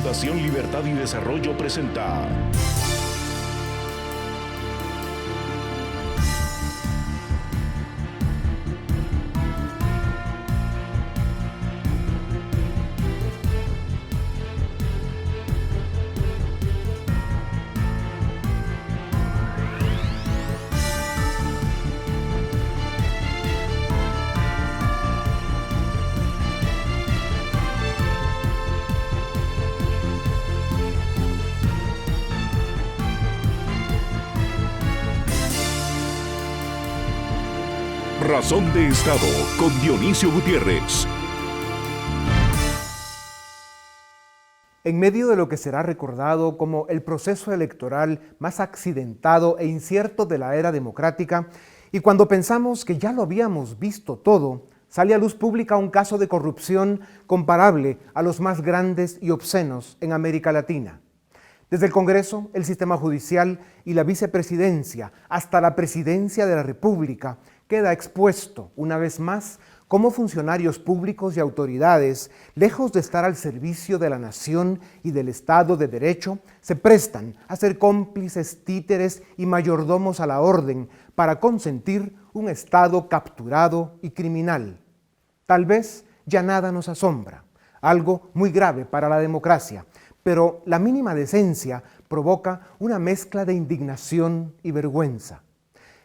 Fundación Libertad y Desarrollo presenta Razón de Estado con Dionisio Gutiérrez. En medio de lo que será recordado como el proceso electoral más accidentado e incierto de la era democrática, y cuando pensamos que ya lo habíamos visto todo, sale a luz pública un caso de corrupción comparable a los más grandes y obscenos en América Latina. Desde el Congreso, el sistema judicial y la vicepresidencia hasta la presidencia de la República, queda expuesto, una vez más, cómo funcionarios públicos y autoridades, lejos de estar al servicio de la nación y del Estado de Derecho, se prestan a ser cómplices, títeres y mayordomos a la orden para consentir un Estado capturado y criminal. Tal vez ya nada nos asombra, algo muy grave para la democracia, pero la mínima decencia provoca una mezcla de indignación y vergüenza.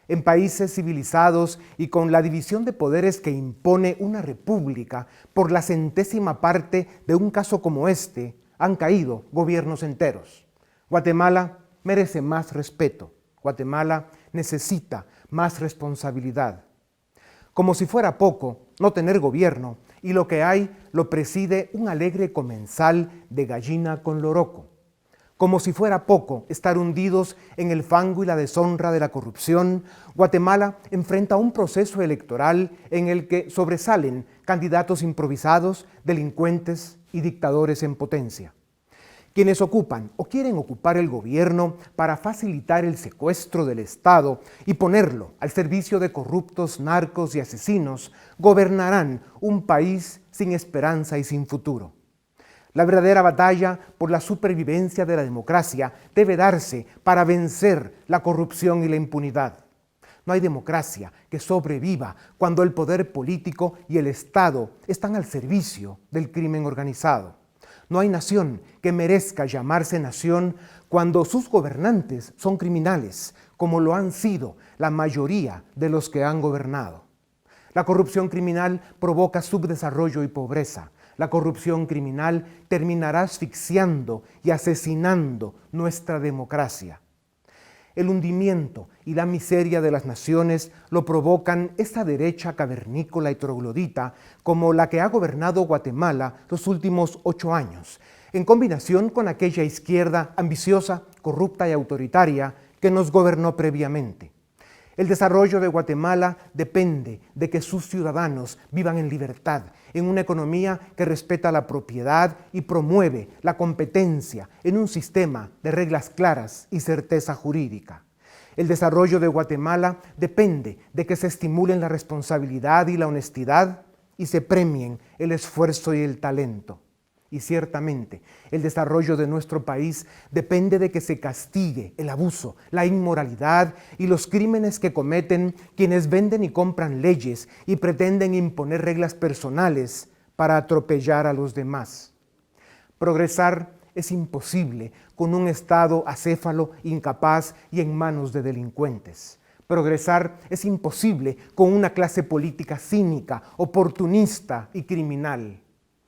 En países civilizados y con la división de poderes que impone una república, por la centésima parte de un caso como este, han caído gobiernos enteros. Guatemala merece más respeto. Guatemala necesita más responsabilidad. Como si fuera poco no tener gobierno, y lo que hay lo preside un alegre comensal de gallina con loroco. Como si fuera poco estar hundidos en el fango y la deshonra de la corrupción, Guatemala enfrenta un proceso electoral en el que sobresalen candidatos improvisados, delincuentes y dictadores en potencia. Quienes ocupan o quieren ocupar el gobierno para facilitar el secuestro del Estado y ponerlo al servicio de corruptos, narcos y asesinos, gobernarán un país sin esperanza y sin futuro. La verdadera batalla por la supervivencia de la democracia debe darse para vencer la corrupción y la impunidad. No hay democracia que sobreviva cuando el poder político y el Estado están al servicio del crimen organizado. No hay nación que merezca llamarse nación cuando sus gobernantes son criminales, como lo han sido la mayoría de los que han gobernado. La corrupción criminal provoca subdesarrollo y pobreza. La corrupción criminal terminará asfixiando y asesinando nuestra democracia. El hundimiento y la miseria de las naciones lo provocan esta derecha cavernícola y troglodita como la que ha gobernado Guatemala los últimos 8 años, en combinación con aquella izquierda ambiciosa, corrupta y autoritaria que nos gobernó previamente. El desarrollo de Guatemala depende de que sus ciudadanos vivan en libertad, en una economía que respeta la propiedad y promueve la competencia en un sistema de reglas claras y certeza jurídica. El desarrollo de Guatemala depende de que se estimulen la responsabilidad y la honestidad y se premien el esfuerzo y el talento. Y ciertamente, el desarrollo de nuestro país depende de que se castigue el abuso, la inmoralidad y los crímenes que cometen quienes venden y compran leyes y pretenden imponer reglas personales para atropellar a los demás. Progresar es imposible con un Estado acéfalo, incapaz y en manos de delincuentes. Progresar es imposible con una clase política cínica, oportunista y criminal.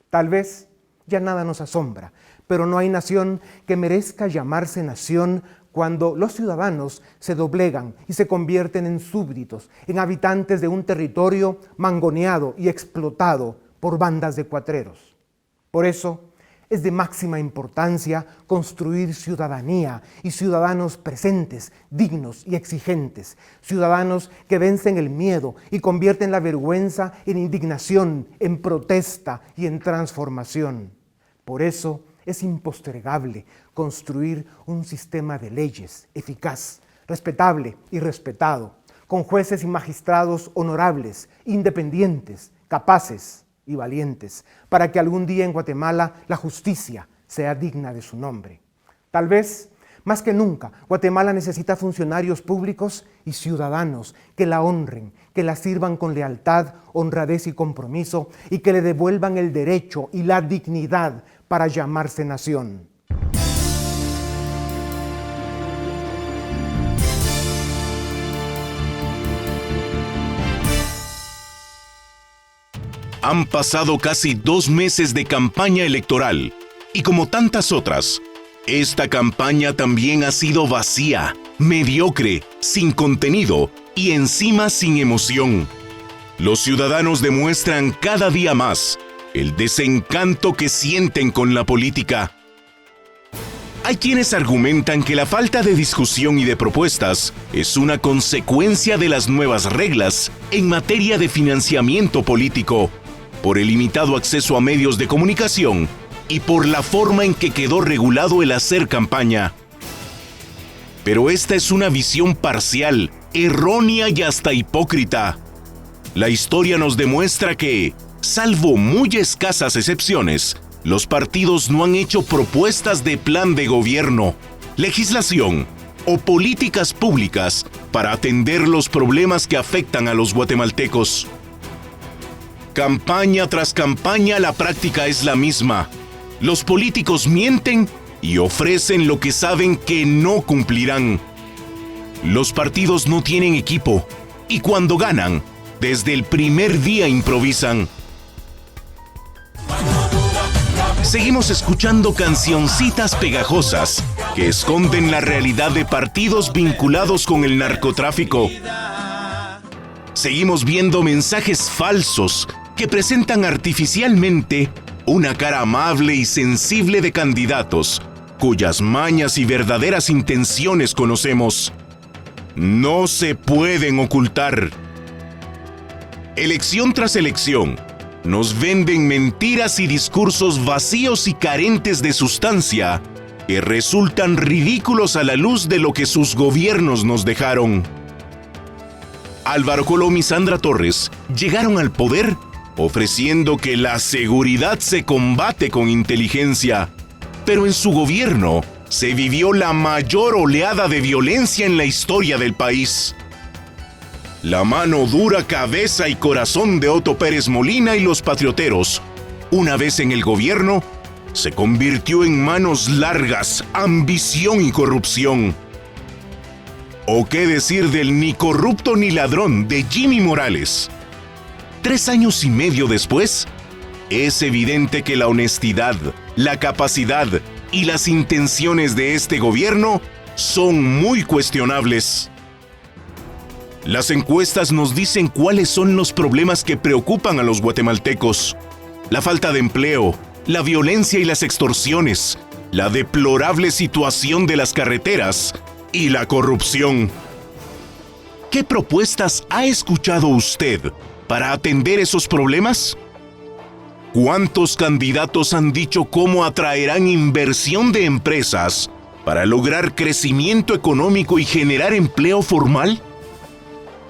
Tal vez ya nada nos asombra, pero no hay nación que merezca llamarse nación cuando los ciudadanos se doblegan y se convierten en súbditos, en habitantes de un territorio mangoneado y explotado por bandas de cuatreros. Por eso es de máxima importancia construir ciudadanía y ciudadanos presentes, dignos y exigentes, ciudadanos que vencen el miedo y convierten la vergüenza en indignación, en protesta y en transformación. Por eso es impostergable construir un sistema de leyes eficaz, respetable y respetado, con jueces y magistrados honorables, independientes, capaces y valientes, para que algún día en Guatemala la justicia sea digna de su nombre. Tal vez, más que nunca, Guatemala necesita funcionarios públicos y ciudadanos que la honren, que la sirvan con lealtad, honradez y compromiso, y que le devuelvan el derecho y la dignidad para llamarse nación. Han pasado casi 2 meses de campaña electoral y como tantas otras, esta campaña también ha sido vacía, mediocre, sin contenido y encima sin emoción. Los ciudadanos demuestran cada día más el desencanto que sienten con la política. Hay quienes argumentan que la falta de discusión y de propuestas es una consecuencia de las nuevas reglas en materia de financiamiento político, por el limitado acceso a medios de comunicación y por la forma en que quedó regulado el hacer campaña. Pero esta es una visión parcial, errónea y hasta hipócrita. La historia nos demuestra que, salvo muy escasas excepciones, los partidos no han hecho propuestas de plan de gobierno, legislación o políticas públicas para atender los problemas que afectan a los guatemaltecos. Campaña tras campaña la práctica es la misma. Los políticos mienten y ofrecen lo que saben que no cumplirán. Los partidos no tienen equipo y cuando ganan, desde el primer día improvisan. Seguimos escuchando cancioncitas pegajosas que esconden la realidad de partidos vinculados con el narcotráfico. Seguimos viendo mensajes falsos que presentan artificialmente una cara amable y sensible de candidatos, cuyas mañas y verdaderas intenciones conocemos. No se pueden ocultar. Elección tras elección, nos venden mentiras y discursos vacíos y carentes de sustancia que resultan ridículos a la luz de lo que sus gobiernos nos dejaron. Álvaro Colom y Sandra Torres llegaron al poder ofreciendo que la seguridad se combate con inteligencia, pero en su gobierno se vivió la mayor oleada de violencia en la historia del país. La mano dura, cabeza y corazón de Otto Pérez Molina y los patrioteros, una vez en el gobierno, se convirtió en manos largas, ambición y corrupción. ¿O qué decir del ni corrupto ni ladrón de Jimmy Morales? 3 años y medio después, es evidente que la honestidad, la capacidad y las intenciones de este gobierno son muy cuestionables. Las encuestas nos dicen cuáles son los problemas que preocupan a los guatemaltecos: la falta de empleo, la violencia y las extorsiones, la deplorable situación de las carreteras y la corrupción. ¿Qué propuestas ha escuchado usted para atender esos problemas? ¿Cuántos candidatos han dicho cómo atraerán inversión de empresas para lograr crecimiento económico y generar empleo formal?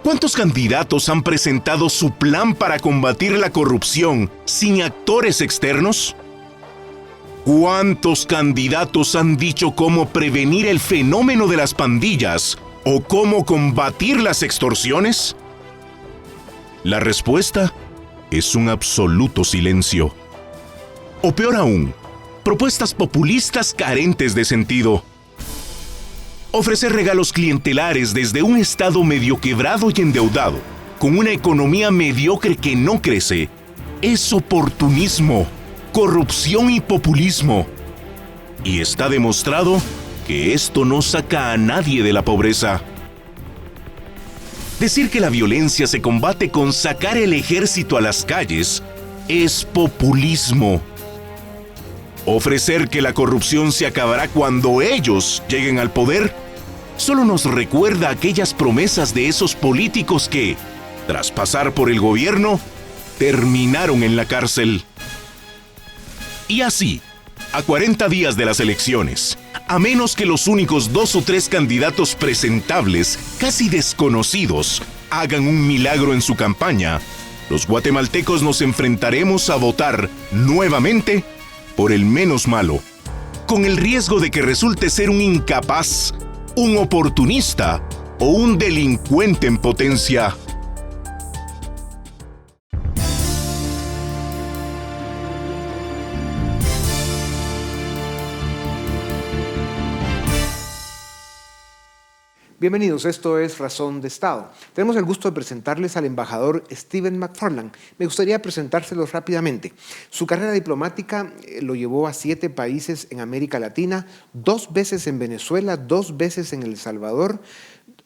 ¿Cuántos candidatos han presentado su plan para combatir la corrupción sin actores externos? ¿Cuántos candidatos han dicho cómo prevenir el fenómeno de las pandillas o cómo combatir las extorsiones? La respuesta es un absoluto silencio. O peor aún, propuestas populistas carentes de sentido. Ofrecer regalos clientelares desde un estado medio quebrado y endeudado, con una economía mediocre que no crece, es oportunismo, corrupción y populismo. Y está demostrado que esto no saca a nadie de la pobreza. Decir que la violencia se combate con sacar el ejército a las calles es populismo. Ofrecer que la corrupción se acabará cuando ellos lleguen al poder solo nos recuerda aquellas promesas de esos políticos que, tras pasar por el gobierno, terminaron en la cárcel. Y así, a 40 días de las elecciones, a menos que los únicos 2 o 3 candidatos presentables, casi desconocidos, hagan un milagro en su campaña, los guatemaltecos nos enfrentaremos a votar nuevamente por el menos malo. con el riesgo de que resulte ser un incapaz, un oportunista o un delincuente en potencia. Bienvenidos, esto es Razón de Estado. Tenemos el gusto de presentarles al embajador Stephen McFarland. Me gustaría presentárselos rápidamente. Su carrera diplomática lo llevó a 7 países en América Latina, 2 veces en Venezuela, 2 veces en El Salvador,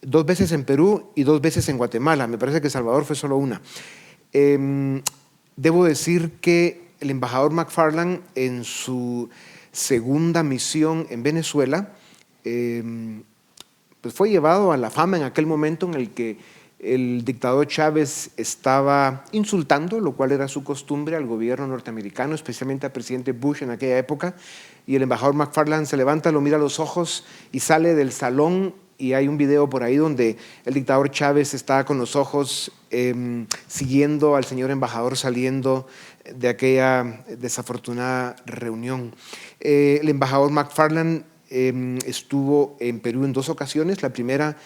2 veces en Perú y 2 veces en Guatemala. Me parece que El Salvador fue solo una. Debo decir que el embajador McFarland, en su segunda misión en Venezuela, pues fue llevado a la fama en aquel momento en el que el dictador Chávez estaba insultando, lo cual era su costumbre, al gobierno norteamericano, especialmente al presidente Bush en aquella época. Y el embajador McFarland se levanta, lo mira a los ojos y sale del salón, y hay un video por ahí donde el dictador Chávez está con los ojos siguiendo al señor embajador saliendo de aquella desafortunada reunión. El embajador McFarland estuvo en Perú en 2 ocasiones. La primera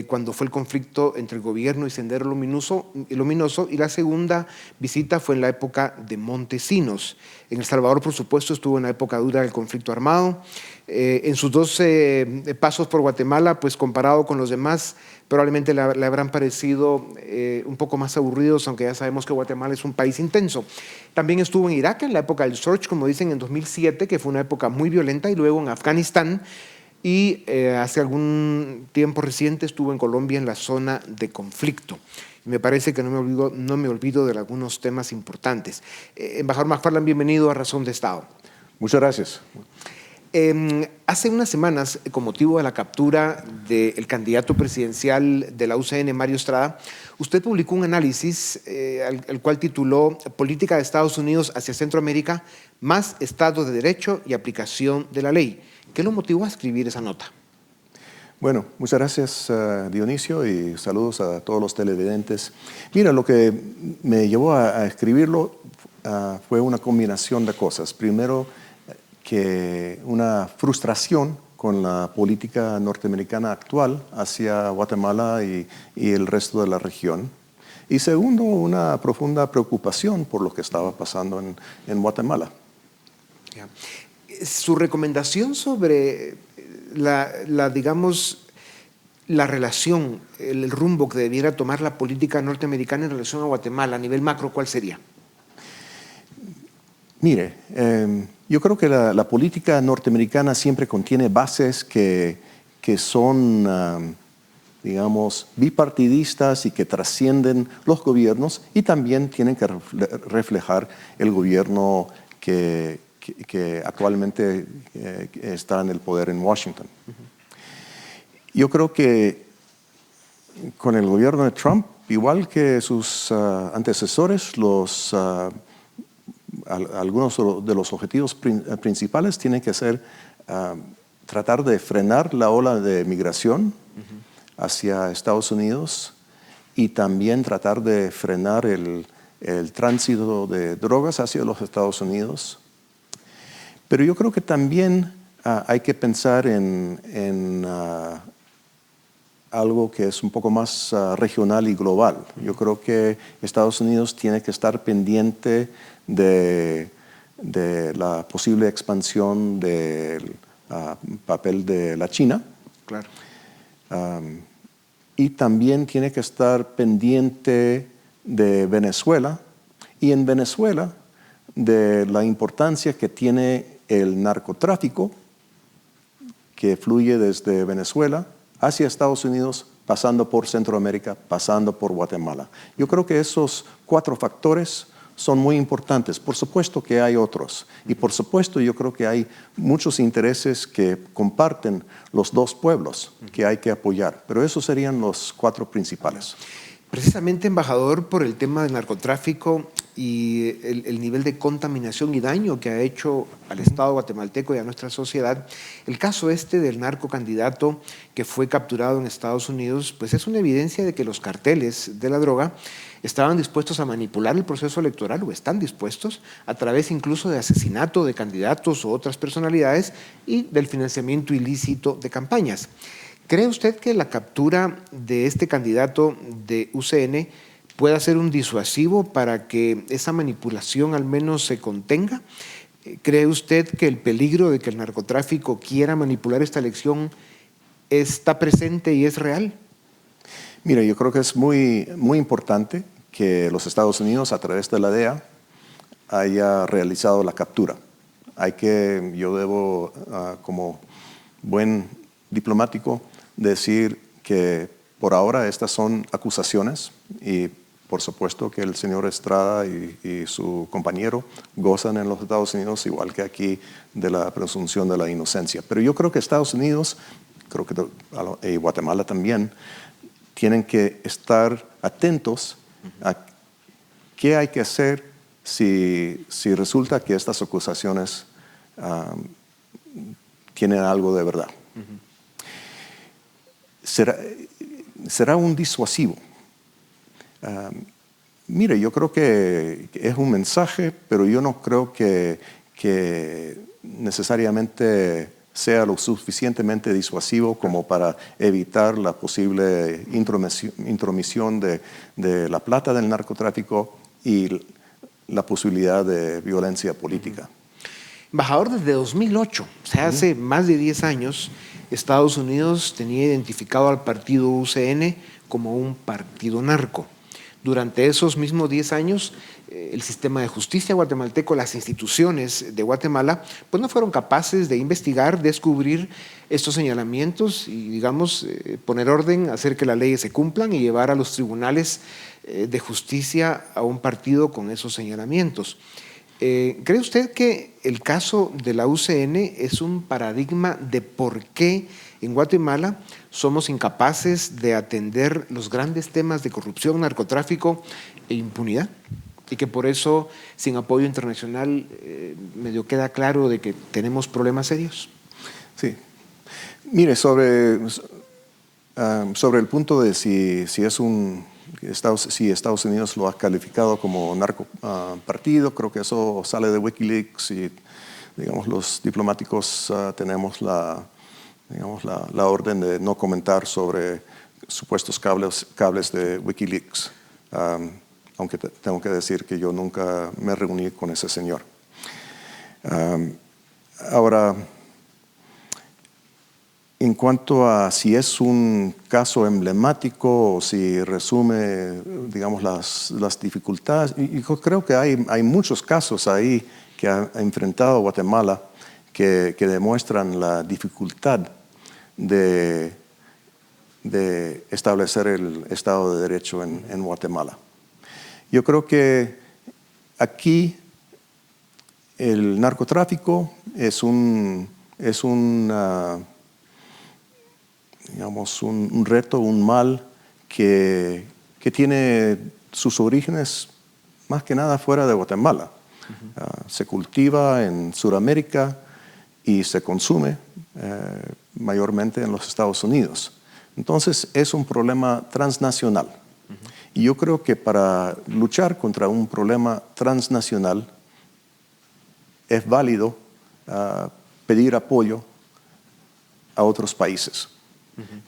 cuando fue el conflicto entre el gobierno y Sendero Luminoso, y la segunda visita fue en la época de Montesinos. En El Salvador, por supuesto, estuvo en la época dura del conflicto armado. En sus 2 pasos por Guatemala, pues comparado con los demás, probablemente le habrán parecido un poco más aburridos, aunque ya sabemos que Guatemala es un país intenso. También estuvo en Irak en la época del Surge, como dicen, en 2007, que fue una época muy violenta, y luego en Afganistán, y hace algún tiempo reciente estuvo en Colombia en la zona de conflicto. Me parece que no me olvido de algunos temas importantes. Embajador McFarland, bienvenido a Razón de Estado. Muchas gracias. Hace unas semanas, con motivo de la captura del candidato presidencial de la UCN, Mario Estrada, usted publicó un análisis el cual tituló Política de Estados Unidos hacia Centroamérica, más Estado de Derecho y aplicación de la ley. ¿Qué lo motivó a escribir esa nota? Bueno, muchas gracias, Dionisio, y saludos a todos los televidentes. Mira, lo que me llevó a escribirlo fue una combinación de cosas. Primero, que una frustración con la política norteamericana actual hacia Guatemala y el resto de la región. Y segundo, una profunda preocupación por lo que estaba pasando en Guatemala. Yeah. Su recomendación sobre digamos, la relación, el rumbo que debiera tomar la política norteamericana en relación a Guatemala a nivel macro, ¿cuál sería? Mire, yo creo que la política norteamericana siempre contiene bases que son, digamos, bipartidistas y que trascienden los gobiernos, y también tienen que reflejar el gobierno que actualmente está en el poder en Washington. Yo creo que con el gobierno de Trump, igual que sus antecesores, algunos de los objetivos principales tienen que ser tratar de frenar la ola de migración hacia Estados Unidos, y también tratar de frenar el tránsito de drogas hacia los Estados Unidos. Pero yo creo que también hay que pensar en algo que es un poco más regional y global. Yo creo que Estados Unidos tiene que estar pendiente de la posible expansión del papel de la China. Claro. Y también tiene que estar pendiente de Venezuela, y en Venezuela de la importancia que tiene el narcotráfico que fluye desde Venezuela hacia Estados Unidos, pasando por Centroamérica, pasando por Guatemala. Yo creo que esos 4 factores son muy importantes. Por supuesto que hay otros, y por supuesto yo creo que hay muchos intereses que comparten los 2 pueblos que hay que apoyar, pero esos serían los 4 principales. Precisamente, embajador, por el tema del narcotráfico y el nivel de contaminación y daño que ha hecho al Estado guatemalteco y a nuestra sociedad, el caso del narcocandidato que fue capturado en Estados Unidos, pues es una evidencia de que los carteles de la droga estaban dispuestos a manipular el proceso electoral, o están dispuestos, a través incluso de asesinato de candidatos o otras personalidades y del financiamiento ilícito de campañas. ¿Cree usted que la captura de este candidato de UCN pueda ser un disuasivo para que esa manipulación al menos se contenga? ¿Cree usted que el peligro de que el narcotráfico quiera manipular esta elección está presente y es real? Mira, yo creo que es muy, muy importante que los Estados Unidos, a través de la DEA, haya realizado la captura. Yo debo, como buen diplomático, decir que por ahora estas son acusaciones y por supuesto que el señor Estrada y su compañero gozan en los Estados Unidos, igual que aquí, de la presunción de la inocencia. Pero yo creo que Estados Unidos, creo que y Guatemala también, tienen que estar atentos a qué hay que hacer si resulta que estas acusaciones tienen algo de verdad. Será un disuasivo. Mire, yo creo que es un mensaje, pero yo no creo que necesariamente sea lo suficientemente disuasivo como para evitar la posible intromisión de la plata del narcotráfico y la posibilidad de violencia política. Embajador, desde 2008, o sea, hace más de 10 años, Estados Unidos tenía identificado al partido UCN como un partido narco. Durante esos mismos 10 años, el sistema de justicia guatemalteco, las instituciones de Guatemala, pues no fueron capaces de investigar, descubrir estos señalamientos y, digamos, poner orden, hacer que las leyes se cumplan y llevar a los tribunales de justicia a un partido con esos señalamientos. ¿Cree usted que el caso de la UCN es un paradigma de por qué en Guatemala somos incapaces de atender los grandes temas de corrupción, narcotráfico e impunidad? Y que por eso, sin apoyo internacional, medio queda claro de que tenemos problemas serios. Sí. Mire, sobre el punto de si Estados Unidos lo ha calificado como narcopartido, creo que eso sale de Wikileaks y, digamos, los diplomáticos tenemos la orden de no comentar sobre supuestos cables de Wikileaks, aunque tengo que decir que yo nunca me reuní con ese señor. Ahora, en cuanto a si es un caso emblemático o si resume, digamos, las dificultades, yo creo que hay muchos casos ahí que ha enfrentado Guatemala que demuestran la dificultad de establecer el Estado de Derecho en Guatemala. Yo creo que aquí el narcotráfico es un reto, un mal que tiene sus orígenes más que nada fuera de Guatemala. Se cultiva en Sudamérica y se consume mayormente en los Estados Unidos. Entonces es un problema transnacional. Y yo creo que para luchar contra un problema transnacional es válido pedir apoyo a otros países.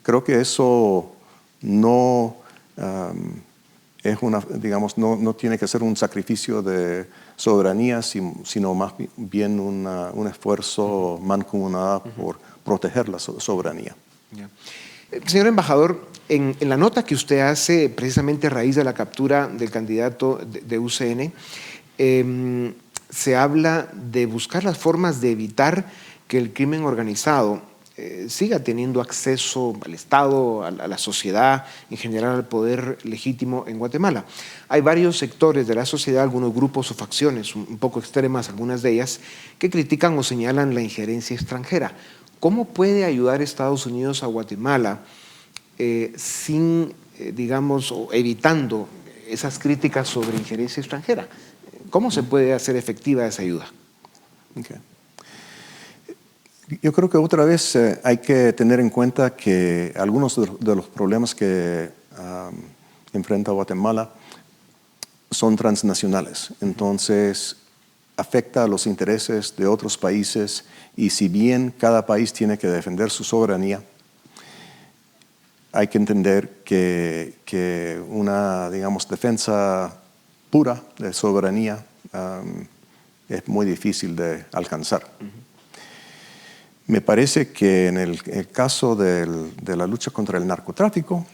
Creo que eso no no tiene que ser un sacrificio de soberanía, sino más bien un esfuerzo mancomunado por proteger la soberanía. Señor embajador, en la nota que usted hace precisamente a raíz de la captura del candidato de UCN, se habla de buscar las formas de evitar que el crimen organizado siga teniendo acceso al Estado, a la sociedad, en general al poder legítimo en Guatemala. Hay varios sectores de la sociedad, algunos grupos o facciones, un poco extremas, algunas de ellas, que critican o señalan la injerencia extranjera. ¿Cómo puede ayudar Estados Unidos a Guatemala sin digamos, o evitando esas críticas sobre injerencia extranjera. ¿Cómo se puede hacer efectiva esa ayuda? Okay. Yo creo que otra vez hay que tener en cuenta que algunos de los problemas que enfrenta Guatemala son transnacionales. Entonces, afecta a los intereses de otros países y si bien cada país tiene que defender su soberanía, hay que entender que una, digamos, defensa pura de soberanía es muy difícil de alcanzar. Me parece que en el caso de la lucha contra el narcotráfico,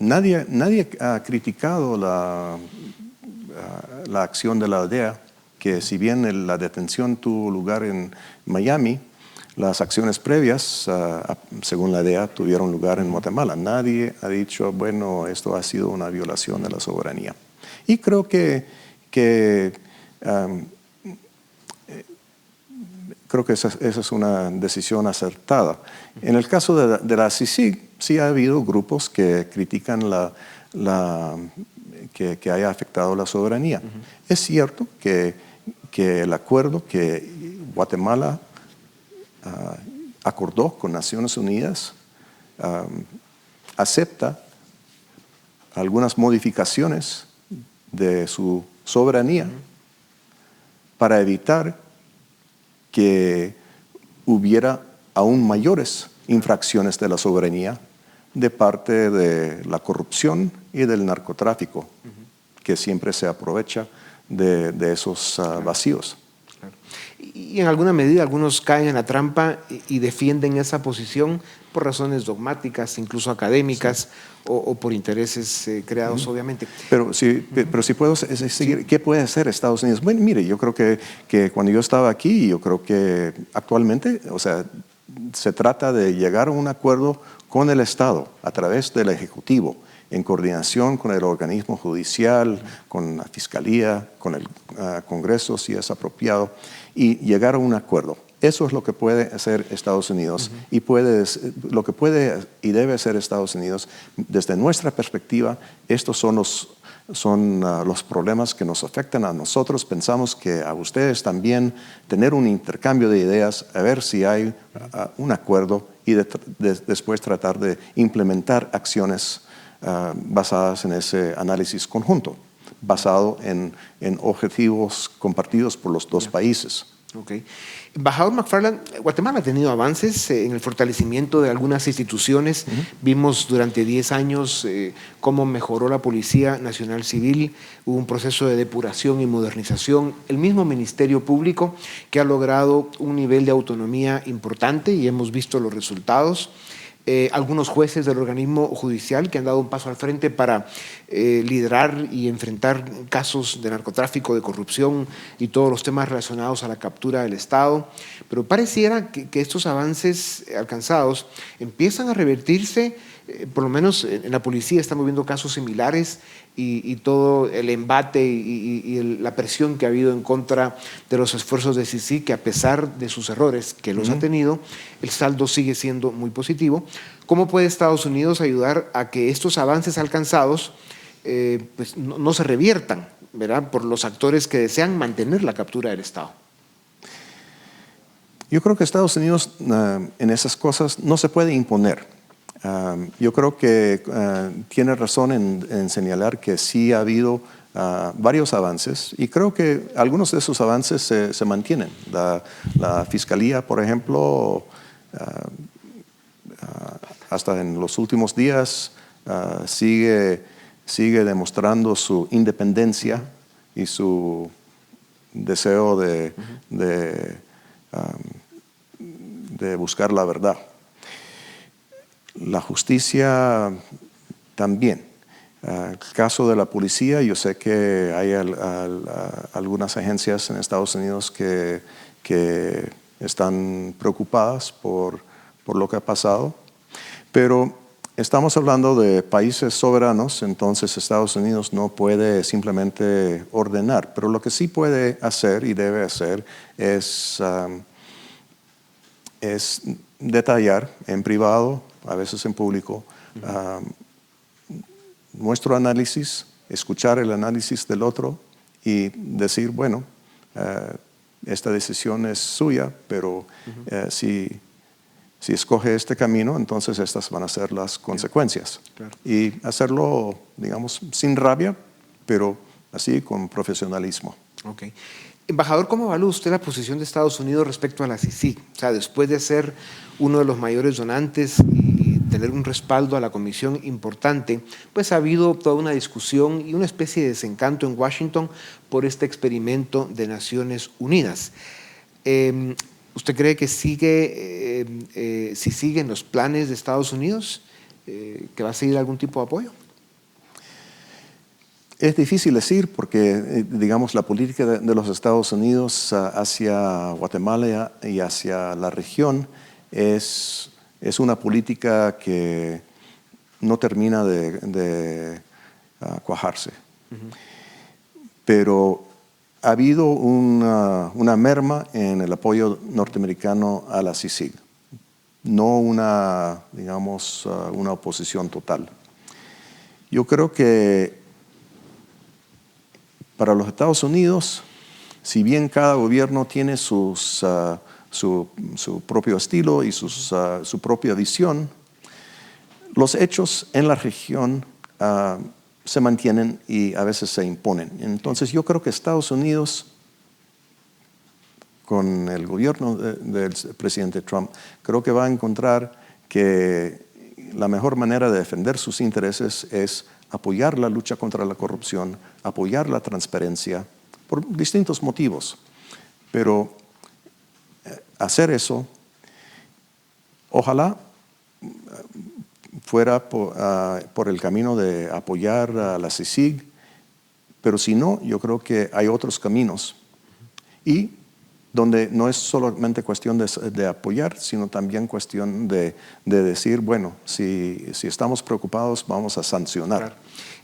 nadie ha criticado la acción de la DEA, que si bien la detención tuvo lugar en Miami, las acciones previas, según la DEA, tuvieron lugar en Guatemala. Nadie ha dicho, bueno, esto ha sido una violación de la soberanía. Y creo que esa es una decisión acertada. En el caso de la CICIG, sí ha habido grupos que critican que haya afectado la soberanía. Es cierto que el acuerdo que Guatemala acordó con Naciones Unidas acepta algunas modificaciones de su soberanía para evitar que hubiera aún mayores infracciones de la soberanía de parte de la corrupción y del narcotráfico, que siempre se aprovecha de esos vacíos. Claro. Y en alguna medida algunos caen en la trampa y defienden esa posición por razones dogmáticas, incluso académicas, o por intereses creados, obviamente. Pero si puedo seguir, ¿qué puede hacer Estados Unidos? Bueno, mire, yo creo que cuando yo estaba aquí, yo creo que actualmente, o sea, se trata de llegar a un acuerdo con el Estado a través del Ejecutivo, en coordinación con el organismo judicial, con la Fiscalía, con el Congreso, si es apropiado, y llegar a un acuerdo. Eso es lo que puede hacer Estados Unidos y lo que puede y debe hacer Estados Unidos. Desde nuestra perspectiva, estos son los problemas que nos afectan a nosotros. Pensamos que a ustedes también tener un intercambio de ideas, a ver si hay un acuerdo y después tratar de implementar acciones basadas en ese análisis conjunto, basado en objetivos compartidos por los dos países. Okay. Embajador McFarland, Guatemala ha tenido avances en el fortalecimiento de algunas instituciones. Vimos durante 10 años cómo mejoró la Policía Nacional Civil, hubo un proceso de depuración y modernización, el mismo Ministerio Público que ha logrado un nivel de autonomía importante y hemos visto los resultados. Algunos jueces del organismo judicial que han dado un paso al frente para liderar y enfrentar casos de narcotráfico, de corrupción y todos los temas relacionados a la captura del Estado. Pero pareciera que estos avances alcanzados empiezan a revertirse, por lo menos en la policía estamos viendo casos similares y todo el embate y la presión que ha habido en contra de los esfuerzos de CICIG, que a pesar de sus errores que los ha tenido, el saldo sigue siendo muy positivo. ¿Cómo puede Estados Unidos ayudar a que estos avances alcanzados pues no se reviertan, ¿verdad?, por los actores que desean mantener la captura del Estado? Yo creo que Estados Unidos en esas cosas no se puede imponer. Yo creo que tiene razón en señalar que sí ha habido varios avances y creo que algunos de esos avances se mantienen. La Fiscalía, por ejemplo, hasta en los últimos días sigue demostrando su independencia y su deseo de buscar la verdad. La justicia también. El caso de la policía, yo sé que hay algunas agencias en Estados Unidos que están preocupadas por lo que ha pasado, pero estamos hablando de países soberanos, entonces Estados Unidos no puede simplemente ordenar, pero lo que sí puede hacer y debe hacer es detallar en privado, a veces en público, nuestro análisis, escuchar el análisis del otro y decir, bueno, esta decisión es suya, pero si escoge este camino, entonces estas van a ser las consecuencias. Claro. Y hacerlo, digamos, sin rabia, pero así con profesionalismo. Okay. Embajador, ¿cómo evalúa usted la posición de Estados Unidos respecto a la CICIG? O sea, después de ser uno de los mayores donantes y tener un respaldo a la comisión importante, pues ha habido toda una discusión y una especie de desencanto en Washington por este experimento de Naciones Unidas. ¿Usted cree que si siguen los planes de Estados Unidos, que va a seguir algún tipo de apoyo? Es difícil decir porque, digamos, la política de los Estados Unidos hacia Guatemala y hacia la región es una política que no termina de cuajarse. Pero ha habido una merma en el apoyo norteamericano a la CICIG, no una oposición total. Yo creo que para los Estados Unidos, si bien cada gobierno tiene su propio estilo y su propia visión, los hechos en la región se mantienen y a veces se imponen. Entonces yo creo que Estados Unidos, con el gobierno del presidente Trump, creo que va a encontrar que la mejor manera de defender sus intereses es apoyar la lucha contra la corrupción, apoyar la transparencia, por distintos motivos. Pero hacer eso, ojalá fuera por el camino de apoyar a la CICIG, pero si no, yo creo que hay otros caminos. Y donde no es solamente cuestión de apoyar, sino también cuestión de decir, bueno, si estamos preocupados, vamos a sancionar. Claro.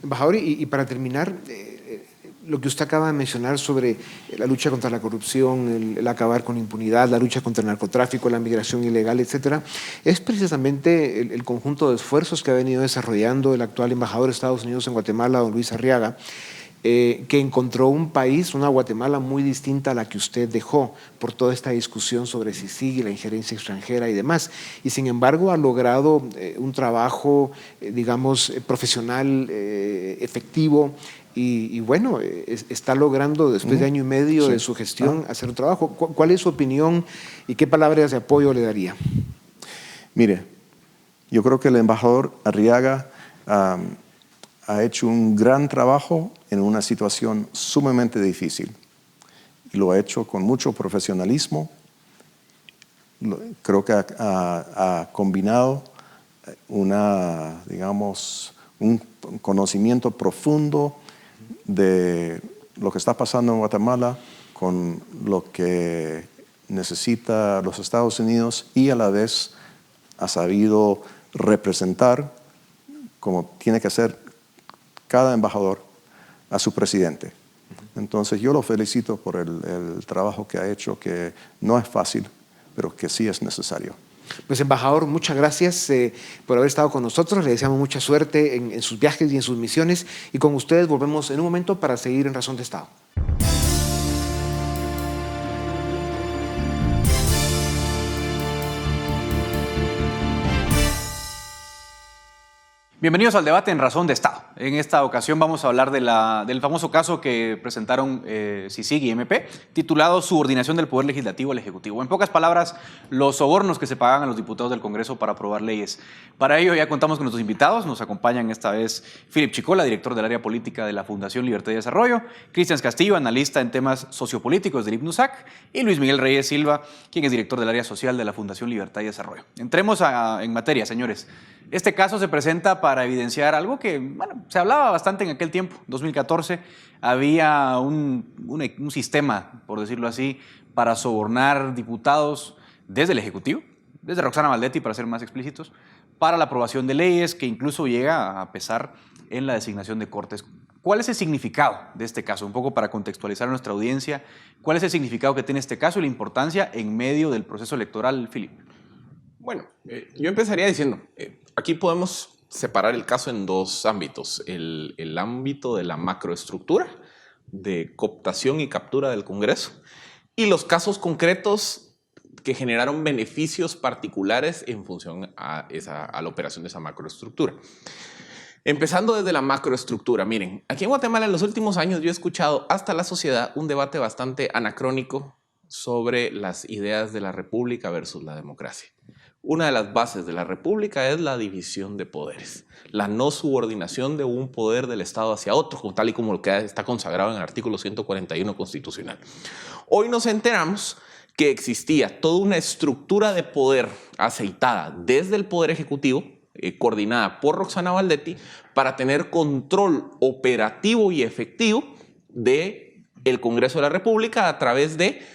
Embajador, y para terminar, lo que usted acaba de mencionar sobre la lucha contra la corrupción, el acabar con impunidad, la lucha contra el narcotráfico, la migración ilegal, etcétera, es precisamente el conjunto de esfuerzos que ha venido desarrollando el actual embajador de Estados Unidos en Guatemala, don Luis Arriaga, que encontró un país, una Guatemala muy distinta a la que usted dejó por toda esta discusión sobre CICIG y la injerencia extranjera y demás. Y sin embargo ha logrado un trabajo, digamos, profesional, efectivo y bueno, está logrando después de año y medio de su gestión hacer un trabajo. ¿Cuál es su opinión y qué palabras de apoyo le daría? Mire, yo creo que el embajador Arriaga ha hecho un gran trabajo en una situación sumamente difícil. Y lo ha hecho con mucho profesionalismo. Creo que ha combinado un conocimiento profundo de lo que está pasando en Guatemala con lo que necesita los Estados Unidos y a la vez ha sabido representar, como tiene que hacer cada embajador, a su presidente. Entonces yo lo felicito por el trabajo que ha hecho, que no es fácil, pero que sí es necesario. Pues embajador, muchas gracias por haber estado con nosotros. Le deseamos mucha suerte en sus viajes y en sus misiones. Y con ustedes volvemos en un momento para seguir en Razón de Estado. Bienvenidos al debate en Razón de Estado. En esta ocasión vamos a hablar del famoso caso que presentaron CICIG y MP, titulado Subordinación del Poder Legislativo al Ejecutivo. En pocas palabras, los sobornos que se pagan a los diputados del Congreso para aprobar leyes. Para ello ya contamos con nuestros invitados. Nos acompañan esta vez Philip Chicola, director del área política de la Fundación Libertad y Desarrollo, Cristian Castillo, analista en temas sociopolíticos del IPNUSAC, y Luis Miguel Reyes Silva, quien es director del área social de la Fundación Libertad y Desarrollo. Entremos en materia, señores. Este caso se presenta para evidenciar algo que, bueno, se hablaba bastante en aquel tiempo. En 2014 había un sistema, por decirlo así, para sobornar diputados desde el Ejecutivo, desde Roxana Valdetti, para ser más explícitos, para la aprobación de leyes que incluso llega a pesar en la designación de cortes. ¿Cuál es el significado de este caso? Un poco para contextualizar a nuestra audiencia, ¿cuál es el significado que tiene este caso y la importancia en medio del proceso electoral, Philip? Bueno, yo empezaría diciendo, aquí podemos separar el caso en dos ámbitos. El ámbito de la macroestructura, de cooptación y captura del Congreso, y los casos concretos que generaron beneficios particulares en función a la operación de esa macroestructura. Empezando desde la macroestructura, miren, aquí en Guatemala en los últimos años yo he escuchado hasta la sociedad un debate bastante anacrónico sobre las ideas de la república versus la democracia. Una de las bases de la república es la división de poderes, la no subordinación de un poder del Estado hacia otro, tal y como lo que está consagrado en el artículo 141 constitucional. Hoy nos enteramos que existía toda una estructura de poder aceitada desde el Poder Ejecutivo, coordinada por Roxana Valdetti, para tener control operativo y efectivo del Congreso de la República a través de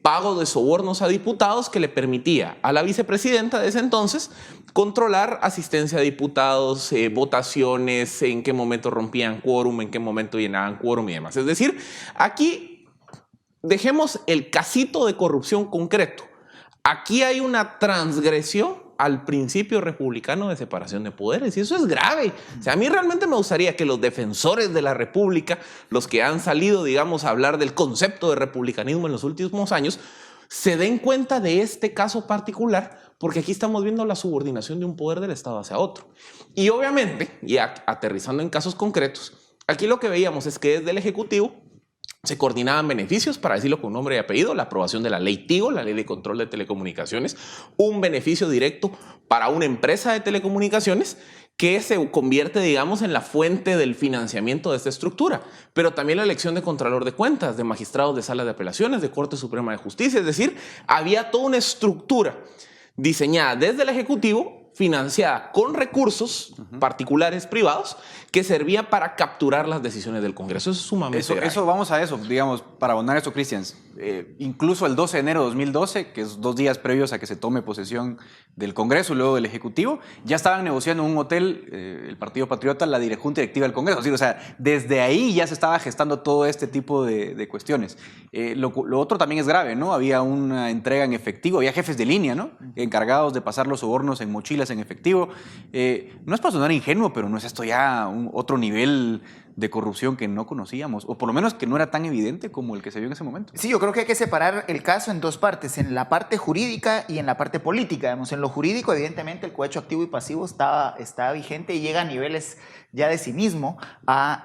pago de sobornos a diputados que le permitía a la vicepresidenta de ese entonces controlar asistencia a diputados, votaciones, en qué momento rompían quórum, en qué momento llenaban quórum y demás. Es decir, aquí dejemos el casito de corrupción concreto. Aquí hay una transgresión al principio republicano de separación de poderes, y eso es grave. O sea, a mí realmente me gustaría que los defensores de la república, los que han salido, digamos, a hablar del concepto de republicanismo en los últimos años, se den cuenta de este caso particular, porque aquí estamos viendo la subordinación de un poder del Estado hacia otro. Y obviamente, y aterrizando en casos concretos, aquí lo que veíamos es que desde el Ejecutivo se coordinaban beneficios, para decirlo con nombre y apellido, la aprobación de la ley TIGO, la ley de control de telecomunicaciones, un beneficio directo para una empresa de telecomunicaciones que se convierte, digamos, en la fuente del financiamiento de esta estructura, pero también la elección de Contralor de Cuentas, de magistrados de salas de apelaciones, de Corte Suprema de Justicia. Es decir, había toda una estructura diseñada desde el Ejecutivo, financiada con recursos particulares privados que servía para capturar las decisiones del Congreso. Eso es sumamente grave. Eso, vamos a eso, digamos, para abonar eso, Cristian. Incluso el 12 de enero de 2012, que es 2 días previos a que se tome posesión del Congreso y luego del Ejecutivo, ya estaban negociando en un hotel, el Partido Patriota, la Junta Directiva del Congreso. Es decir, o sea, desde ahí ya se estaba gestando todo este tipo de cuestiones. Lo otro también es grave, ¿no? Había una entrega en efectivo, había jefes de línea, ¿no? Encargados de pasar los sobornos en mochilas en efectivo. No es para sonar ingenuo, pero ¿no es esto ya otro nivel de corrupción que no conocíamos? O por lo menos que no era tan evidente como el que se vio en ese momento. Sí, yo creo que hay que separar el caso en dos partes, en la parte jurídica y en la parte política. Digamos, en lo jurídico, evidentemente, el cohecho activo y pasivo está vigente y llega a niveles ya de cinismo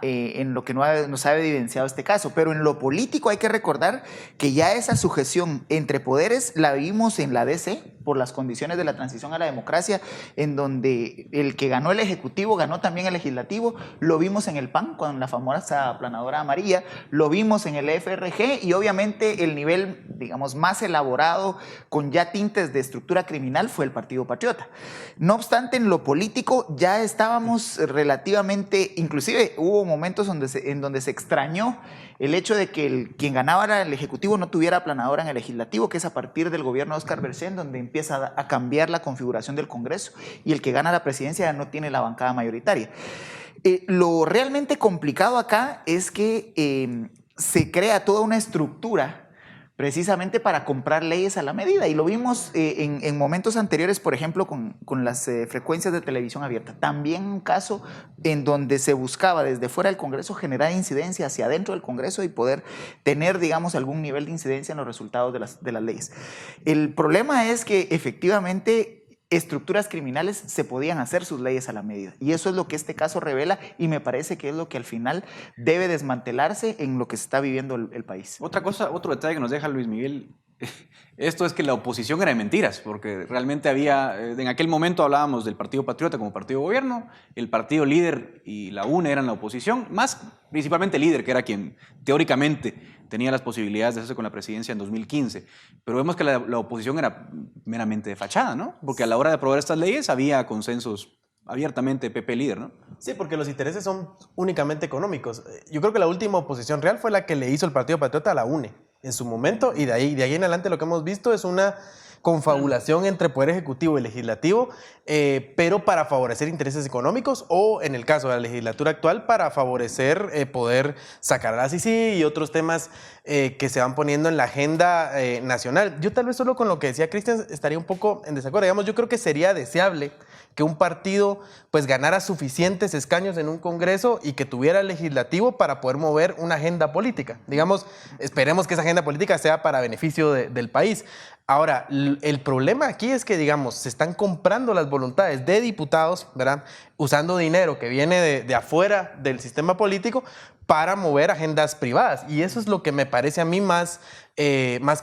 en lo que nos ha evidenciado este caso. Pero en lo político hay que recordar que ya esa sujeción entre poderes la vimos en la DC por las condiciones de la transición a la democracia, en donde el que ganó el Ejecutivo ganó también el Legislativo. Lo vimos en el PAN con la famosa aplanadora amarilla, lo vimos en el FRG y obviamente el nivel, digamos, más elaborado con ya tintes de estructura criminal fue el Partido Patriota. No obstante, en lo político ya estábamos relativamente, inclusive hubo momentos en donde se extrañó el hecho de que quien ganaba el Ejecutivo no tuviera aplanadora en el Legislativo, que es a partir del gobierno de Óscar Bercén, donde empieza a cambiar la configuración del Congreso y el que gana la presidencia ya no tiene la bancada mayoritaria. Lo realmente complicado acá es que se crea toda una estructura precisamente para comprar leyes a la medida, y lo vimos en momentos anteriores, por ejemplo, con las frecuencias de televisión abierta. También un caso en donde se buscaba desde fuera del Congreso generar incidencia hacia adentro del Congreso y poder tener, digamos, algún nivel de incidencia en los resultados de las leyes. El problema es que efectivamente estructuras criminales se podían hacer sus leyes a la medida, y eso es lo que este caso revela, y me parece que es lo que al final debe desmantelarse en lo que se está viviendo el país. Otro detalle que nos deja Luis Miguel, esto es que la oposición era de mentiras, porque realmente había, en aquel momento hablábamos del Partido Patriota como partido de gobierno, el partido líder y la UNE eran la oposición, más principalmente el líder, que era quien teóricamente tenía las posibilidades de hacerse con la presidencia en 2015, pero vemos que la oposición era meramente de fachada, ¿no? Porque a la hora de aprobar estas leyes había consensos abiertamente PP líder, ¿no? Sí, porque los intereses son únicamente económicos. Yo creo que la última oposición real fue la que le hizo el Partido Patriota a la UNE en su momento, y de ahí en adelante lo que hemos visto es una confabulación entre Poder Ejecutivo y Legislativo, pero para favorecer intereses económicos, o en el caso de la legislatura actual, para favorecer poder sacar a la CICIG y otros temas que se van poniendo en la agenda nacional. Yo tal vez solo con lo que decía Cristian estaría un poco en desacuerdo. Digamos, yo creo que sería deseable que un partido pues ganara suficientes escaños en un Congreso y que tuviera el legislativo para poder mover una agenda política. Digamos, esperemos que esa agenda política sea para beneficio del país. Ahora, el problema aquí es que, digamos, se están comprando las voluntades de diputados, ¿verdad? Usando dinero que viene de afuera del sistema político para mover agendas privadas. Y eso es lo que me parece a mí más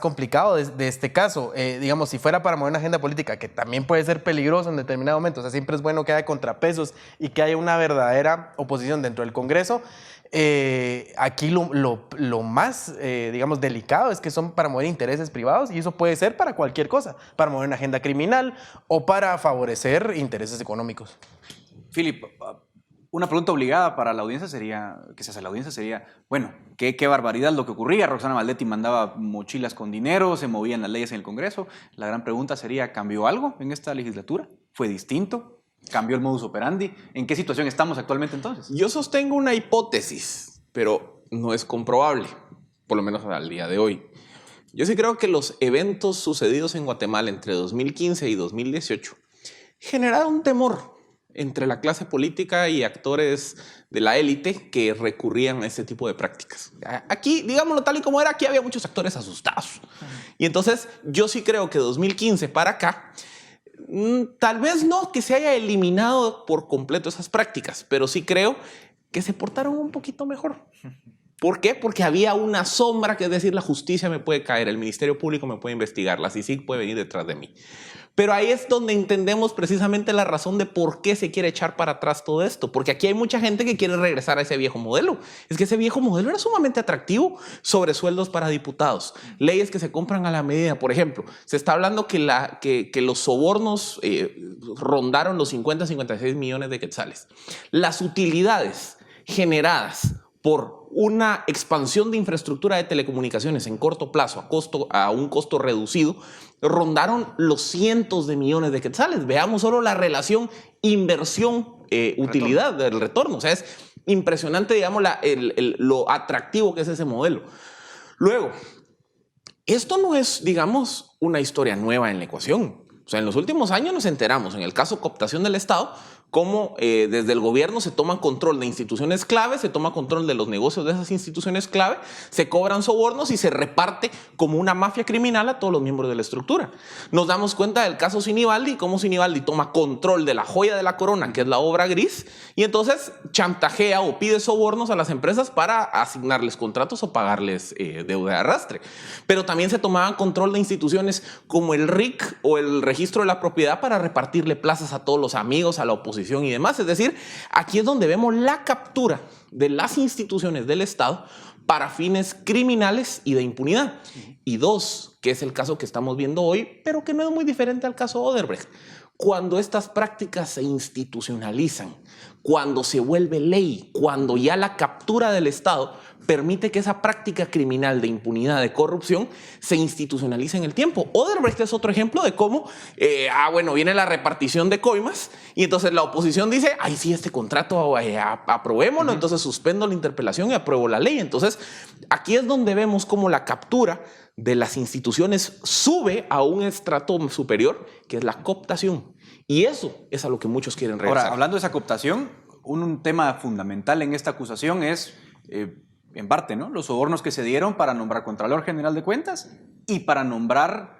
complicado de este caso. Digamos, si fuera para mover una agenda política, que también puede ser peligroso en determinado momento, o sea, siempre es bueno que haya contrapesos y que haya una verdadera oposición dentro del Congreso. Aquí lo más, digamos, delicado es que son para mover intereses privados, y eso puede ser para cualquier cosa, para mover una agenda criminal o para favorecer intereses económicos. Philip, una pregunta obligada para la audiencia sería, que se hace a la audiencia sería, bueno, qué barbaridad lo que ocurría. Roxana Valdetti mandaba mochilas con dinero, se movían las leyes en el Congreso. La gran pregunta sería, ¿cambió algo en esta legislatura? ¿Fue distinto? ¿Cambió el modus operandi? ¿En qué situación estamos actualmente entonces? Yo sostengo una hipótesis, pero no es comprobable, por lo menos al día de hoy. Yo sí creo que los eventos sucedidos en Guatemala entre 2015 y 2018 generaron un temor entre la clase política y actores de la élite que recurrían a este tipo de prácticas. Aquí, digámoslo tal y como era, aquí había muchos actores asustados. Y entonces yo sí creo que 2015 para acá, tal vez no que se haya eliminado por completo esas prácticas, pero sí creo que se portaron un poquito mejor. ¿Por qué? Porque había una sombra, que es decir, la justicia me puede caer, el Ministerio Público me puede investigar, la CICIG puede venir detrás de mí. Pero ahí es donde entendemos precisamente la razón de por qué se quiere echar para atrás todo esto. Porque aquí hay mucha gente que quiere regresar a ese viejo modelo. Es que ese viejo modelo era sumamente atractivo. Sobresueldos para diputados, leyes que se compran a la medida. Por ejemplo, se está hablando que los sobornos rondaron los 50-56 millones de quetzales. Las utilidades generadas por una expansión de infraestructura de telecomunicaciones en corto plazo a un costo reducido, rondaron los cientos de millones de quetzales. Veamos solo la relación inversión-utilidad del retorno. O sea, es impresionante, digamos, lo atractivo que es ese modelo. Luego, esto no es, digamos, una historia nueva en la ecuación. O sea, en los últimos años nos enteramos, en el caso cooptación del Estado, cómo desde el gobierno se toma control de instituciones clave, se toma control de los negocios de esas instituciones clave, se cobran sobornos y se reparte como una mafia criminal a todos los miembros de la estructura. Nos damos cuenta del caso Sinibaldi, cómo Sinibaldi toma control de la joya de la corona, que es la obra gris, y entonces chantajea o pide sobornos a las empresas para asignarles contratos o pagarles deuda de arrastre. Pero también se tomaban control de instituciones como el RIC o el registro de la propiedad para repartirle plazas a todos los amigos, a la oposición y demás. Es decir, aquí es donde vemos la captura de las instituciones del Estado para fines criminales y de impunidad. Y dos, que es el caso que estamos viendo hoy, pero que no es muy diferente al caso Odebrecht. Cuando estas prácticas se institucionalizan, cuando se vuelve ley, cuando ya la captura del Estado permite que esa práctica criminal de impunidad, de corrupción, se institucionalice en el tiempo. Odebrecht es otro ejemplo de cómo, bueno, viene la repartición de coimas y entonces la oposición dice, ay, sí, este contrato aprobémoslo, entonces suspendo la interpelación y apruebo la ley. Entonces, aquí es donde vemos cómo la captura de las instituciones sube a un estrato superior, que es la cooptación. Y eso es a lo que muchos quieren regresar. Ahora, hablando de esa cooptación, un tema fundamental en esta acusación es, en parte, ¿no?, los sobornos que se dieron para nombrar Contralor General de Cuentas y para nombrar,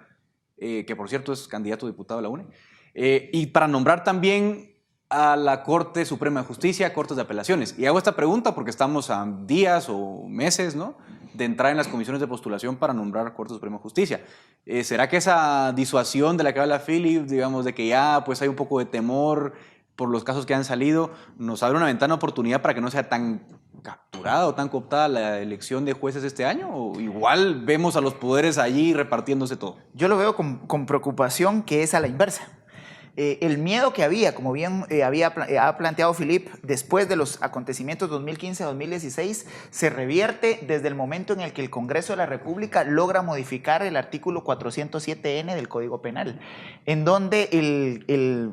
que por cierto es candidato a diputado de la UNE, y para nombrar también a la Corte Suprema de Justicia, Cortes de Apelaciones. Y hago esta pregunta porque estamos a días o meses, ¿no?, de entrar en las comisiones de postulación para nombrar Corte Suprema de Justicia. ¿Será que esa disuasión de la que habla Philip, digamos, de que ya pues hay un poco de temor por los casos que han salido, nos abre una ventana de oportunidad para que no sea tan capturada o tan cooptada la elección de jueces este año? ¿O igual vemos a los poderes allí repartiéndose todo? Yo lo veo con preocupación, que es a la inversa. el miedo que había, como bien ha planteado Philippe, después de los acontecimientos 2015-2016, se revierte desde el momento en el que el Congreso de la República logra modificar el artículo 407N del Código Penal, en donde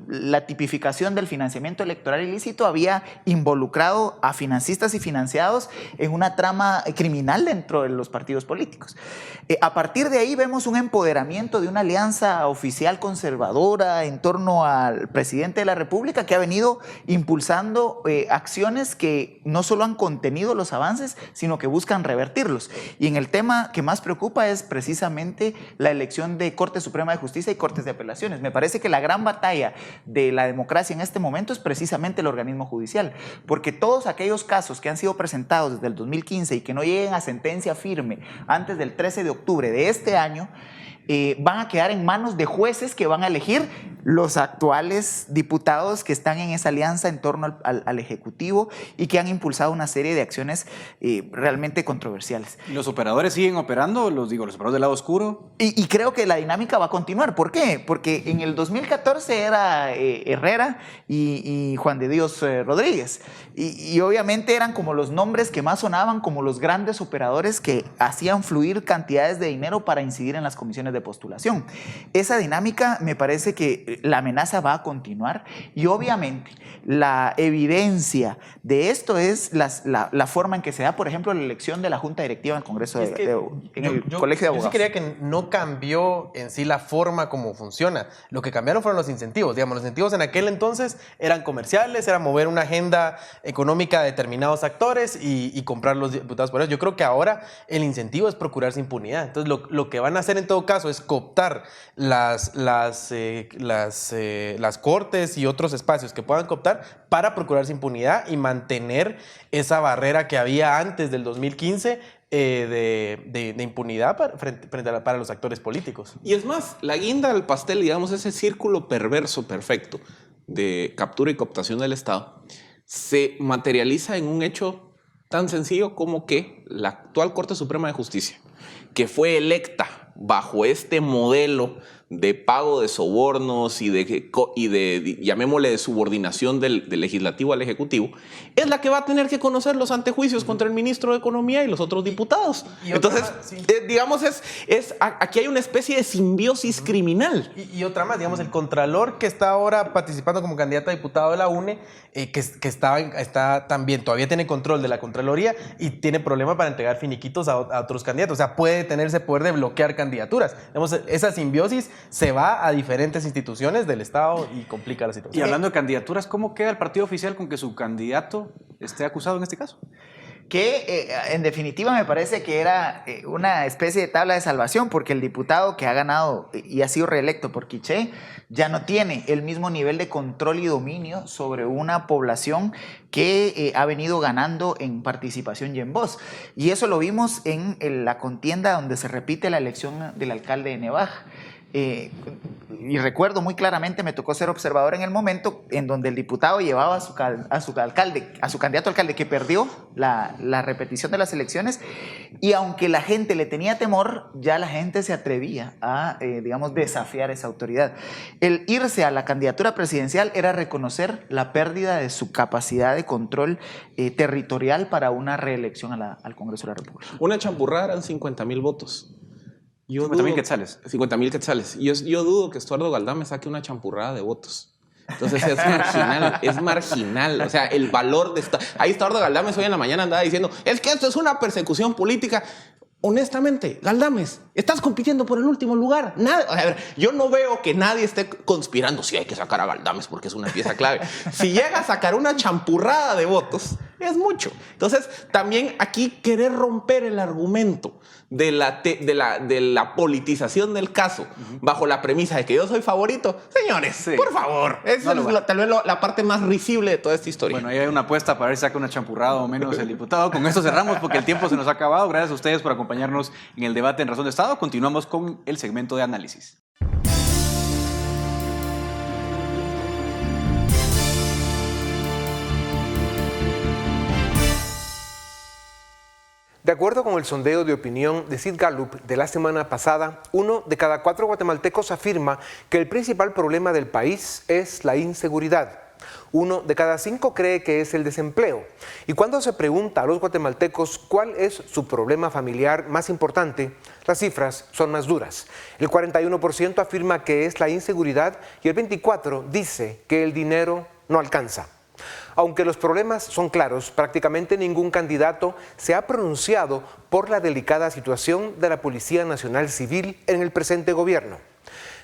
la tipificación del financiamiento electoral ilícito había involucrado a financistas y financiados en una trama criminal dentro de los partidos políticos. A partir de ahí vemos un empoderamiento de una alianza oficial conservadora en torno al presidente de la República, que ha venido impulsando acciones que no solo han contenido los avances, sino que buscan revertirlos. Y en el tema que más preocupa es precisamente la elección de Corte Suprema de Justicia y Cortes de Apelaciones. Me parece que la gran batalla de la democracia en este momento es precisamente el organismo judicial, porque todos aquellos casos que han sido presentados desde el 2015 y que no lleguen a sentencia firme antes del 13 de octubre de este año, van a quedar en manos de jueces que van a elegir los actuales diputados que están en esa alianza en torno al Ejecutivo y que han impulsado una serie de acciones realmente controversiales. ¿Y los operadores siguen operando? Los operadores del lado oscuro. Y creo que la dinámica va a continuar. ¿Por qué? Porque en el 2014 era Herrera y Juan de Dios Rodríguez. Y obviamente eran como los nombres que más sonaban como los grandes operadores que hacían fluir cantidades de dinero para incidir en las comisiones de postulación. Esa dinámica, me parece que la amenaza va a continuar, y obviamente la evidencia de esto es la forma en que se da, por ejemplo, la elección de la Junta Directiva en el Congreso, en el Colegio de Abogados. Yo sí creía que no cambió en sí la forma como funciona. Lo que cambiaron fueron los incentivos. Digamos, los incentivos en aquel entonces eran comerciales, era mover una agenda económica de determinados actores y comprar los diputados por eso. Yo creo que ahora el incentivo es procurarse impunidad. Entonces, lo que van a hacer en todo caso es cooptar las cortes y otros espacios que puedan cooptar para procurarse impunidad y mantener esa barrera que había antes del 2015 de impunidad para los actores políticos. Y es más, la guinda del pastel, digamos, ese círculo perverso perfecto de captura y cooptación del Estado, se materializa en un hecho tan sencillo como que la actual Corte Suprema de Justicia, que fue electa bajo este modelo de pago de sobornos y de llamémosle, de subordinación del legislativo al ejecutivo, es la que va a tener que conocer los antejuicios contra el ministro de Economía y los otros diputados. Entonces, digamos, aquí hay una especie de simbiosis criminal. Y otra más, digamos, el contralor que está ahora participando como candidato a diputado de la UNE, que está también, todavía tiene control de la Contraloría y tiene problemas para entregar finiquitos a otros candidatos. O sea, puede tener ese poder de bloquear candidaturas. Digamos, esa simbiosis se va a diferentes instituciones del Estado y complica la situación. Y hablando de candidaturas, ¿cómo queda el partido oficial con que su candidato esté acusado en este caso? Que en definitiva me parece que era una especie de tabla de salvación, porque el diputado que ha ganado y ha sido reelecto por Quiché ya no tiene el mismo nivel de control y dominio sobre una población que ha venido ganando en participación y en voz. Y eso lo vimos en la contienda donde se repite la elección del alcalde de Nevaj. Y recuerdo muy claramente, me tocó ser observador en el momento en donde el diputado llevaba a su candidato alcalde que perdió la repetición de las elecciones, y aunque la gente le tenía temor, ya la gente se atrevía a, digamos, desafiar esa autoridad. El irse a la candidatura presidencial era reconocer la pérdida de su capacidad de control territorial para una reelección al Congreso de la República. Una champurrada eran 50,000 votos. 50,000 quetzales. 50,000 quetzales. Yo dudo que Estuardo Galdame saque una champurrada de votos. Entonces es marginal, es marginal. O sea, el valor de esta... Ahí Estuardo Galdames hoy en la mañana andaba diciendo, es que esto es una persecución política. Honestamente, Galdames, estás compitiendo por el último lugar. A ver, yo no veo que nadie esté conspirando. Sí, hay que sacar a Galdames porque es una pieza clave. Si llega a sacar una champurrada de votos, es mucho. Entonces, también aquí querer romper el argumento de la politización del caso bajo la premisa de que yo soy favorito. Señores, sí, por favor. Esa es tal vez la parte más risible de toda esta historia. Bueno, ahí hay una apuesta para ver si saca una champurrada o menos el diputado. Con esto cerramos porque el tiempo se nos ha acabado. Gracias a ustedes por acompañarnos en el debate en Razón de Estado. Continuamos con el segmento de análisis. De acuerdo con el sondeo de opinión de Sid Gallup de la semana pasada, 1 de cada 4 guatemaltecos afirma que el principal problema del país es la inseguridad. 1 de cada 5 cree que es el desempleo. Y cuando se pregunta a los guatemaltecos cuál es su problema familiar más importante, las cifras son más duras. El 41% afirma que es la inseguridad y el 24% dice que el dinero no alcanza. Aunque los problemas son claros, prácticamente ningún candidato se ha pronunciado por la delicada situación de la Policía Nacional Civil en el presente gobierno.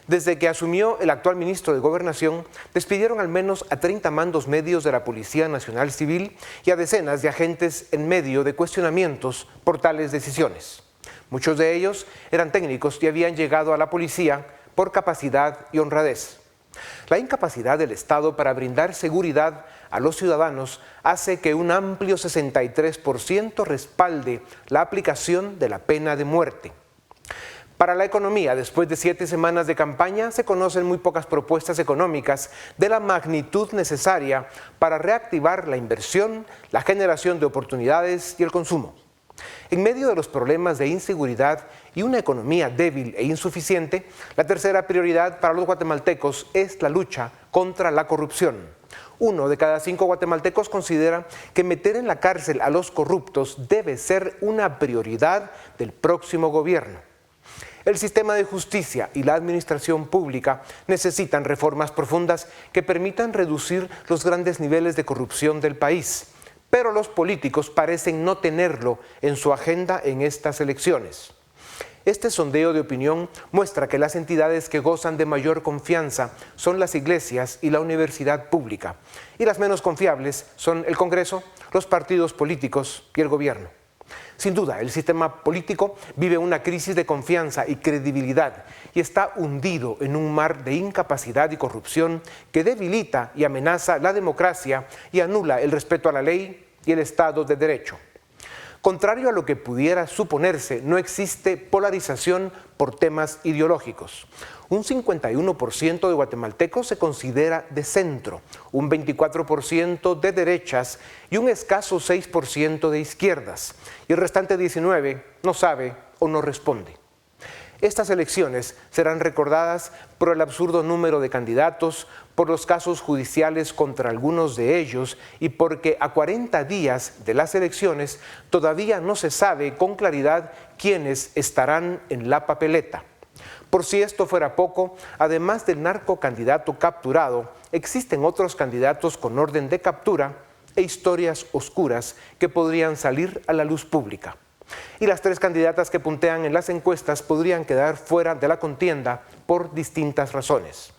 Desde que asumió el actual ministro de Gobernación, despidieron al menos a 30 mandos medios de la Policía Nacional Civil y a decenas de agentes en medio de cuestionamientos por tales decisiones. Muchos de ellos eran técnicos y habían llegado a la policía por capacidad y honradez. La incapacidad del Estado para brindar seguridad a los ciudadanos hace que un amplio 63% respalde la aplicación de la pena de muerte. Para la economía, después de 7 semanas de campaña, se conocen muy pocas propuestas económicas de la magnitud necesaria para reactivar la inversión, la generación de oportunidades y el consumo. En medio de los problemas de inseguridad y una economía débil e insuficiente, la tercera prioridad para los guatemaltecos es la lucha contra la corrupción. 1 de cada 5 guatemaltecos considera que meter en la cárcel a los corruptos debe ser una prioridad del próximo gobierno. El sistema de justicia y la administración pública necesitan reformas profundas que permitan reducir los grandes niveles de corrupción del país, pero los políticos parecen no tenerlo en su agenda en estas elecciones. Este sondeo de opinión muestra que las entidades que gozan de mayor confianza son las iglesias y la universidad pública, y las menos confiables son el Congreso, los partidos políticos y el gobierno. Sin duda, el sistema político vive una crisis de confianza y credibilidad y está hundido en un mar de incapacidad y corrupción que debilita y amenaza la democracia y anula el respeto a la ley y el Estado de Derecho. Contrario a lo que pudiera suponerse, no existe polarización por temas ideológicos. Un 51% de guatemaltecos se considera de centro, un 24% de derechas y un escaso 6% de izquierdas. Y el restante 19% no sabe o no responde. Estas elecciones serán recordadas por el absurdo número de candidatos, por los casos judiciales contra algunos de ellos y porque a 40 días de las elecciones todavía no se sabe con claridad quiénes estarán en la papeleta. Por si esto fuera poco, además del narcocandidato capturado, existen otros candidatos con orden de captura e historias oscuras que podrían salir a la luz pública. Y las 3 candidatas que puntean en las encuestas podrían quedar fuera de la contienda por distintas razones.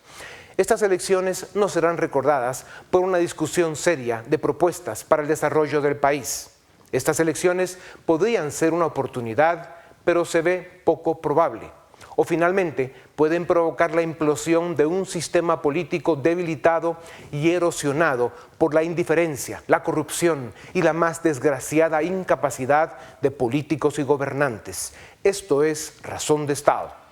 Estas elecciones no serán recordadas por una discusión seria de propuestas para el desarrollo del país. Estas elecciones podrían ser una oportunidad, pero se ve poco probable. O finalmente pueden provocar la implosión de un sistema político debilitado y erosionado por la indiferencia, la corrupción y la más desgraciada incapacidad de políticos y gobernantes. Esto es Razón de Estado.